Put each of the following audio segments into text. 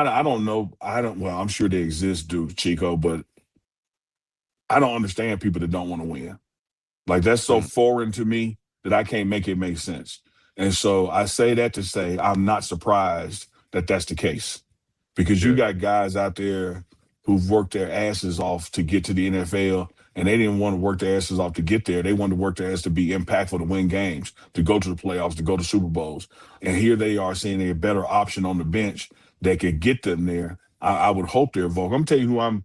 I don't know. Well, I'm sure they exist, dude, Chico, but I don't understand people that don't want to win. Like that's so Mm, foreign to me that I can't make it make sense. And so I say that to say I'm not surprised that that's the case because you yeah. got guys out there who've worked their asses off to get to the NFL, and they didn't want to work their asses off to get there. They wanted to work their ass to be impactful, to win games, to go to the playoffs, to go to Super Bowls. And here they are seeing a better option on the bench that could get them there. I would hope they're vocal. I'm telling you who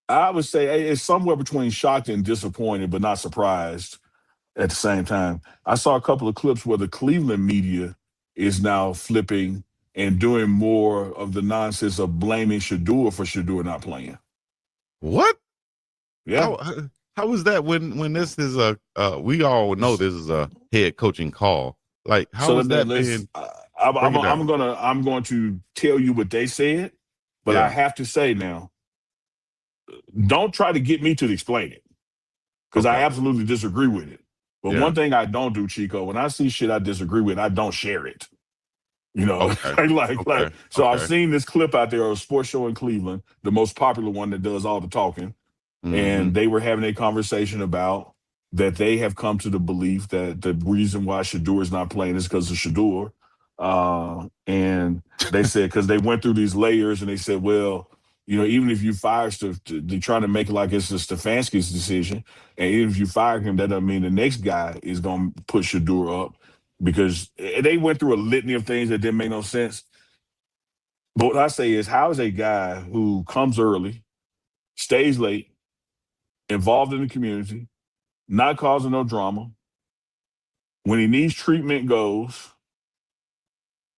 I would say it's somewhere between shocked and disappointed, but not surprised at the same time. I saw a couple of clips where the Cleveland media is now flipping and doing more of the nonsense of blaming Shedeur for Shedeur not playing. What? Yeah. How how is that when this is a we all know this is a head coaching call? Like So how is that being break it down? I'm going to tell you what they said, but I Yeah. have to say now, don't try to get me to explain it because I Okay. absolutely disagree with it. But Yeah. one thing I don't do, Chico, when I see shit I disagree with, I don't share it. You know, Okay. like. Okay. So I've Okay. seen this clip out there of a sports show in Cleveland, the most popular one that does all the talking, Mm-hmm. and they were having a conversation about that they have come to the belief that the reason why Shedeur is not playing is because of Shedeur. And they said because they went through these layers, and they said, well, even if you fire they're trying to make it like it's a Stefanski's decision, and even if you fire him, that doesn't mean the next guy is going to put Shedeur up because they went through a litany of things that didn't make no sense. But what I say is, how is a guy who comes early, stays late, involved in the community, not causing no drama, when he needs treatment goes,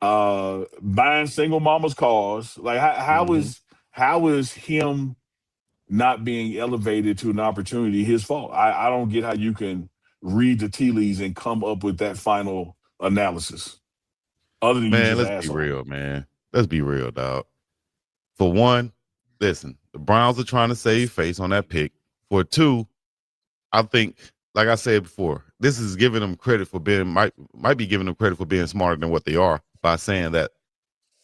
buying single mamas cars, like Mm-hmm. how is him not being elevated to an opportunity his fault? I don't get how you can read the tea leaves and come up with that final analysis other than you Man, just let's be asshole. real, man. Let's be real, dog. For one, listen, the Browns are trying to save face on that pick. For two, I think, like I said before, this is giving them credit for being might be giving them credit for being smarter than what they are by saying that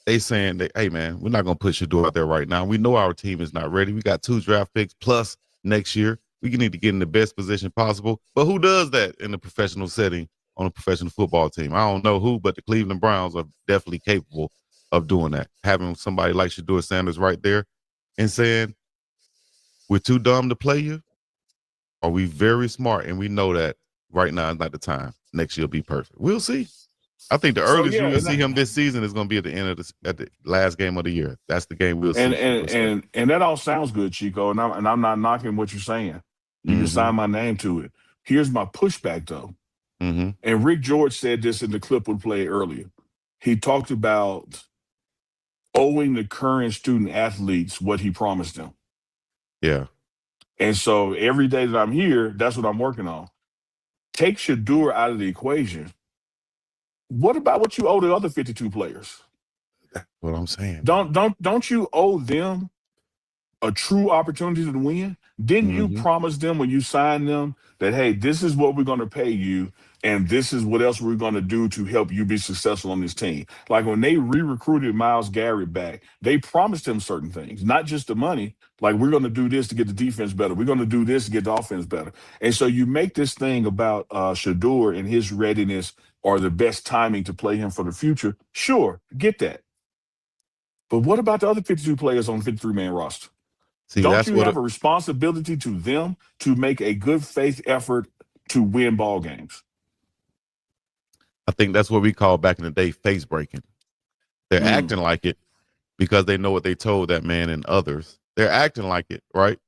they saying that, hey man, we're not gonna put Shedeur out there right now. We know our team is not ready. We got 2 draft picks plus next year. We need to get in the best position possible. But who does that in a professional setting on a professional football team? I don't know who, but the Cleveland Browns are definitely capable of doing that. Having somebody like Shedeur Sanders right there and saying, we're too dumb to play you, are we very smart and we know that right now is not the time. Next year will be perfect. We'll see. I think the So earliest you yeah, will see him this season is going to be at the end of at the last game of the year. That's the game we'll and see and Shedeur Sanders. and that all sounds good, Chico, and I'm not knocking what you're saying. You can Mm-hmm. sign my name to it. Here's my pushback though. Mm-hmm. And Rick George said this in the clip we played earlier. He talked about owing the current student athletes what he promised them. Yeah. And so every day that I'm here, that's what I'm working on. Take Sheduer out of the equation. What about what you owe the other 52 players? That's what I'm saying, man. Don't you owe them a true opportunity to win? Didn't you Mm-hmm. promise them when you signed them that, hey, this is what we're going to pay you, and this is what else we're going to do to help you be successful on this team? Like when they re-recruited Miles Garrett back, they promised him certain things, not just the money. Like we're going to do this to get the defense better. We're going to do this to get the offense better. And so you make this thing about Shedeur and his readiness or the best timing to play him for the future. Sure, get that. But what about the other 52 players on the 53-man roster? See, Don't that's you what have a responsibility to them to make a good faith effort to win ball games? I think that's what we call back in the day face breaking. They're Mm. acting like it because they know what they told that man and others. They're acting like it, right?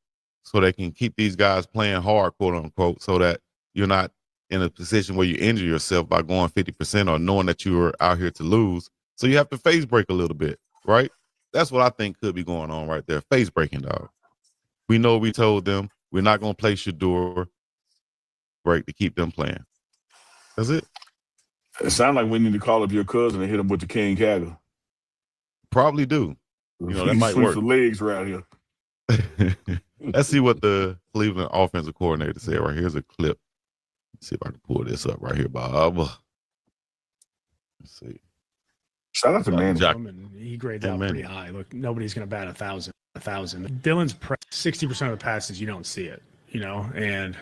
So they can keep these guys playing hard, quote unquote, so that you're not in a position where you injure yourself by going 50% or knowing that you are out here to lose. So you have to face break a little bit, right? That's what I think could be going on right there. Face breaking, dog. We know we told them we're not going to play Sheduer break to keep them playing. That's it. It sounds like we need to call up your cousin and hit him with the King Kaggle. Probably do. You know, that He might sweeps work. the legs around here. Let's see what the Cleveland offensive coordinator said right here's a clip. Let's see if I can pull this up right here, Bob. Let's see. Shout out to Manny. And he grades out pretty high. Look, nobody's going to bat 1,000. Dylan's 60% of the passes, you don't see it, and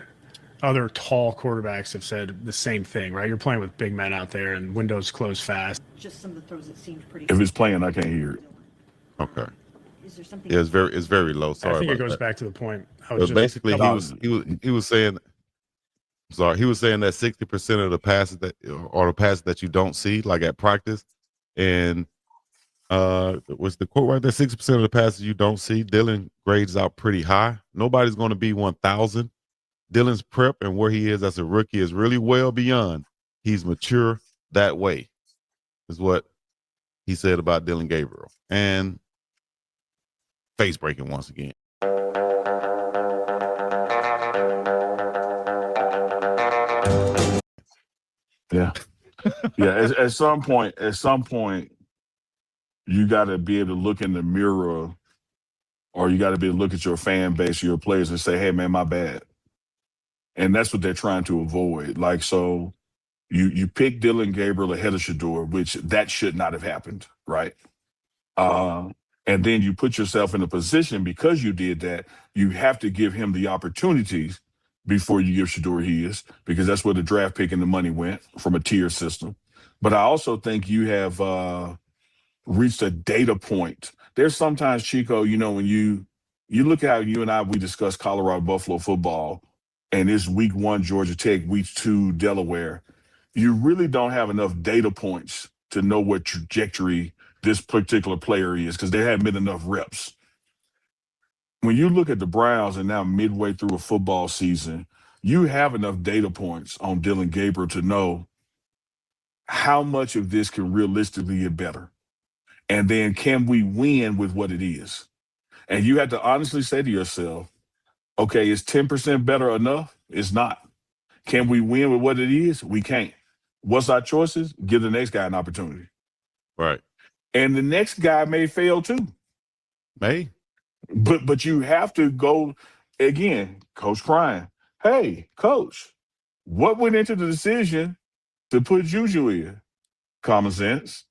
other tall quarterbacks have said the same thing, right? You're playing with big men out there and windows close fast. Just some of the throws that seemed pretty. If it's playing, I can't hear it. Okay. Is there something? Yeah, it's very low. Sorry. I think about it goes that. back to the point. Basically, he was saying. Sorry, he was saying that 60% of the passes that you don't see, like at practice, and was the quote right there? 60% of the passes you don't see, Dylan grades out pretty high. Nobody's going to be 1,000. Dylan's prep and where he is as a rookie is really well beyond. He's mature that way, is what he said about Dylan Gabriel. And face breaking once again. Yeah. Yeah. At some point, you got to be able to look in the mirror, or you got to be able to look at your fan base, your players, and say, hey, man, my bad. And that's what they're trying to avoid. Like, so you pick Dylan Gabriel ahead of Shedeur, which that should not have happened, right? And then you put yourself in a position, because you did that, you have to give him the opportunities before you give Shedeur his, because that's where the draft pick and the money went, from a tier system. But I also think you have reached a data point. There's sometimes, Chico, when you look at how you and I, we discuss Colorado Buffalo football, and it's week 1 Georgia Tech, week 2 Delaware, you really don't have enough data points to know what trajectory this particular player is, because there haven't been enough reps. When you look at the Browns and now midway through a football season, you have enough data points on Dylan Gabriel to know how much of this can realistically get better. And then can we win with what it is? And you have to honestly say to yourself, okay, is 10% better enough? It's not. Can we win with what it is? We can't. What's our choices? Give the next guy an opportunity. Right. And the next guy may fail too. May. But you have to go, again, Coach crying, hey, Coach, what went into the decision to put Juju in? Common sense.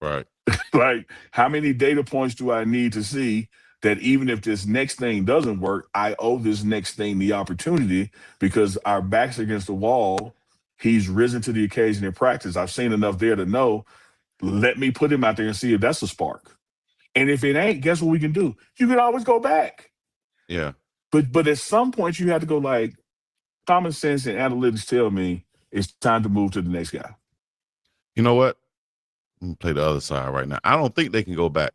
Right. Like, how many data points do I need to see that even if this next thing doesn't work, I owe this next thing the opportunity, because our back's against the wall. He's risen to the occasion in practice. I've seen enough there to know, let me put him out there and see if that's a spark. And if it ain't, guess what we can do? You can always go back. Yeah. But at some point, you have to go, like, common sense and analytics tell me it's time to move to the next guy. You know what? Let me play the other side right now. I don't think they can go back.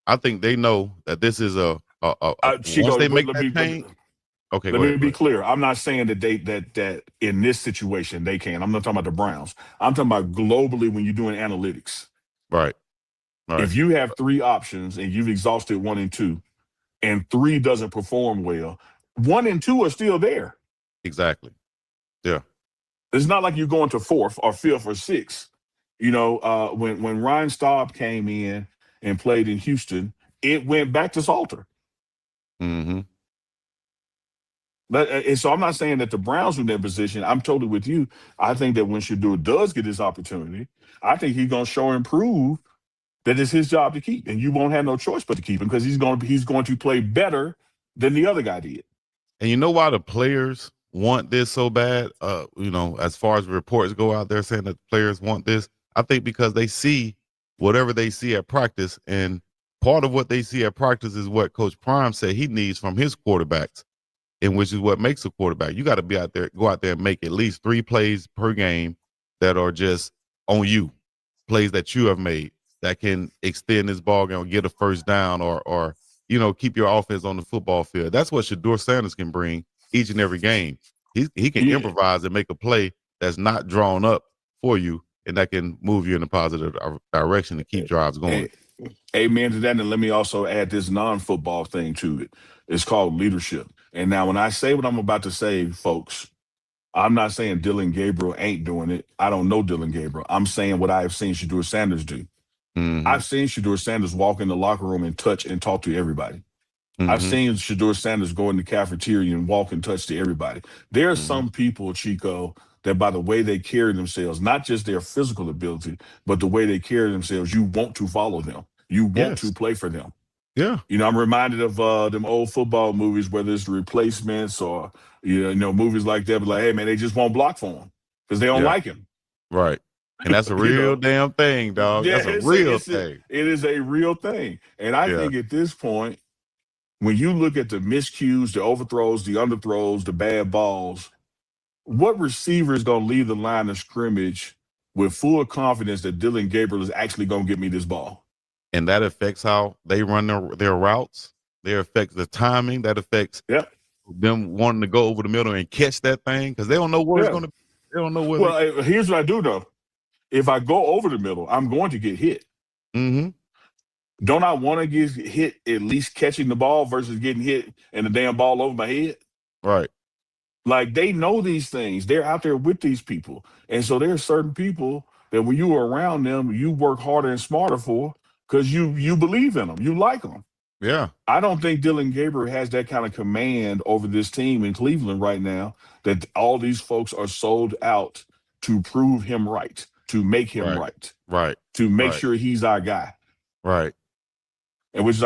I think they know that this is Chico, once they make let that me, change. Okay, let me be clear. I'm not saying that that in this situation they can. I'm not talking about the Browns. I'm talking about globally when you're doing analytics. Right. If you have 3 options and you've exhausted 1 and 2, and 3 doesn't perform well, 1 and 2 are still there. Exactly. Yeah. It's not like you're going to 4th or 5th or 6th. When Ryan Staub came in and played in Houston, it went back to Salter. Mm-hmm. And so I'm not saying that the Browns are in that position. I'm totally with you. I think that when Sheduer does get his opportunity, I think he's going to show and prove that it's his job to keep, and you won't have no choice but to keep him, because he's going to play better than the other guy did. And you know why the players want this so bad? As far as reports go out there saying that the players want this, I think because they see whatever they see at practice, and part of what they see at practice is what Coach Prime said he needs from his quarterbacks, and which is what makes a quarterback. You got to go out there and make at least 3 plays per game that are just on you, plays that you have made that can extend this ball game or get a first down or keep your offense on the football field. That's what Shedeur Sanders can bring each and every game. He can improvise and make a play that's not drawn up for you, and that can move you in a positive direction to keep drives going. Amen to that. And let me also add this non-football thing to it. It's called leadership. And now when I say what I'm about to say, folks, I'm not saying Dylan Gabriel ain't doing it. I don't know Dylan Gabriel. I'm saying what I have seen Shedeur Sanders do. Mm-hmm. I've seen Shedeur Sanders walk in the locker room and touch and talk to everybody. Mm-hmm. I've seen Shedeur Sanders go in the cafeteria and walk and touch to everybody. There are some people, Chico, that by the way they carry themselves, not just their physical ability, but the way they carry themselves, you want to follow them. You want to Yes. play for them. Yeah. You know, I'm reminded of them old football movies, whether it's The Replacements or you know movies like that. But like, hey man, they just won't block for him because they don't Yeah. like him. Right. And that's a You real know? damn thing, dog. Yeah, That's a real thing. it is a real thing. And I Yeah. think at this point, when you look at the miscues, the overthrows, the underthrows, the bad balls, what receiver is going to leave the line of scrimmage with full confidence that Dylan Gabriel is actually going to get me this ball? And that affects how they run their routes. That affects the timing. That affects them wanting to go over the middle and catch that thing because they don't know where it's going to. They don't know where. Well, here's what I do though. If I go over the middle, I'm going to get hit. Mm-hmm. Don't I want to get hit at least catching the ball versus getting hit and the damn ball over my head? Right. Like they know these things. They're out there with these people. And so there are certain people that when you are around them, you work harder and smarter for because you believe in them. You like them. Yeah. I don't think Dylan Gabriel has that kind of command over this team in Cleveland right now that all these folks are sold out to prove him right, to make him right, Right. to make Right. sure he's our guy. Right. And which is